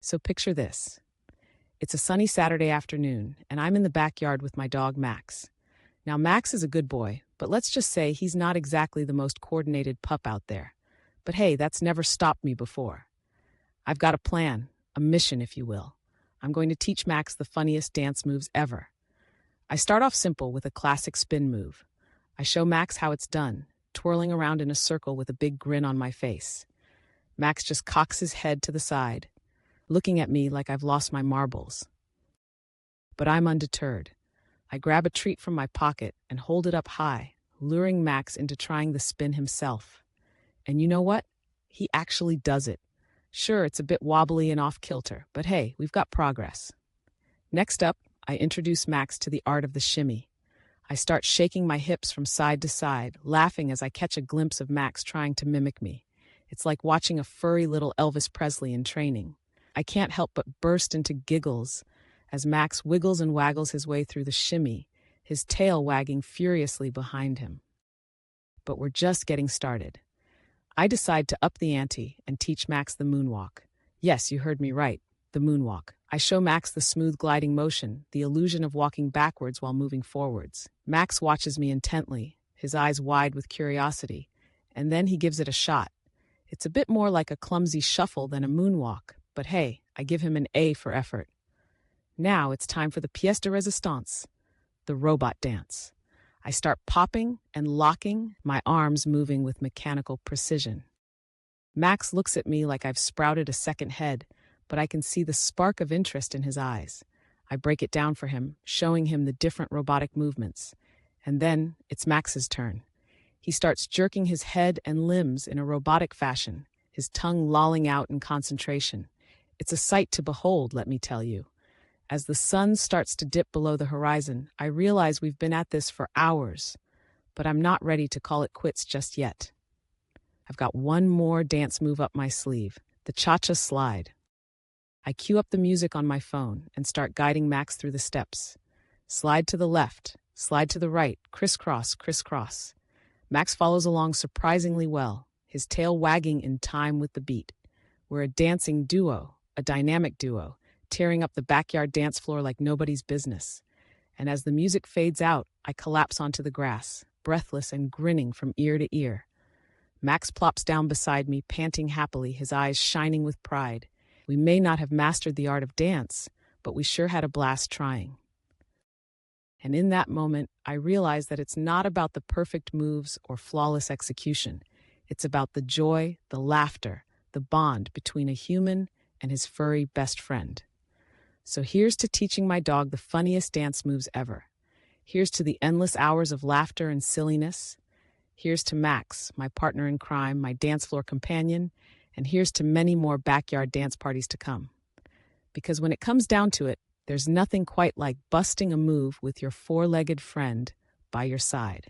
So picture this. It's a sunny Saturday afternoon, and I'm in the backyard with my dog Max. Now, Max is a good boy, but let's just say he's not exactly the most coordinated pup out there. But hey, that's never stopped me before. I've got a plan, a mission, if you will. I'm going to teach Max the funniest dance moves ever. I start off simple with a classic spin move. I show Max how it's done, twirling around in a circle with a big grin on my face. Max just cocks his head to the side, looking at me like I've lost my marbles. But I'm undeterred. I grab a treat from my pocket and hold it up high, luring Max into trying the spin himself. And you know what? He actually does it. Sure, it's a bit wobbly and off-kilter, but hey, we've got progress. Next up, I introduce Max to the art of the shimmy. I start shaking my hips from side to side, laughing as I catch a glimpse of Max trying to mimic me. It's like watching a furry little Elvis Presley in training. I can't help but burst into giggles as Max wiggles and waggles his way through the shimmy, his tail wagging furiously behind him. But we're just getting started. I decide to up the ante and teach Max the moonwalk. Yes, you heard me right, the moonwalk. I show Max the smooth gliding motion, the illusion of walking backwards while moving forwards. Max watches me intently, his eyes wide with curiosity, and then he gives it a shot. It's a bit more like a clumsy shuffle than a moonwalk, but hey, I give him an A for effort. Now it's time for the pièce de résistance, the robot dance. I start popping and locking, my arms moving with mechanical precision. Max looks at me like I've sprouted a second head, but I can see the spark of interest in his eyes. I break it down for him, showing him the different robotic movements. And then it's Max's turn. He starts jerking his head and limbs in a robotic fashion, his tongue lolling out in concentration. It's a sight to behold, let me tell you. As the sun starts to dip below the horizon, I realize we've been at this for hours, but I'm not ready to call it quits just yet. I've got one more dance move up my sleeve, the cha-cha slide. I cue up the music on my phone and start guiding Max through the steps. Slide to the left, slide to the right, crisscross, crisscross. Max follows along surprisingly well, his tail wagging in time with the beat. We're a dancing duo, a dynamic duo, tearing up the backyard dance floor like nobody's business. And as the music fades out, I collapse onto the grass, breathless and grinning from ear to ear. Max plops down beside me, panting happily, his eyes shining with pride. We may not have mastered the art of dance, but we sure had a blast trying. And in that moment, I realized that it's not about the perfect moves or flawless execution. It's about the joy, the laughter, the bond between a human and his furry best friend. So here's to teaching my dog the funniest dance moves ever. Here's to the endless hours of laughter and silliness. Here's to Max, my partner in crime, my dance floor companion, and here's to many more backyard dance parties to come. Because when it comes down to it, there's nothing quite like busting a move with your four-legged friend by your side.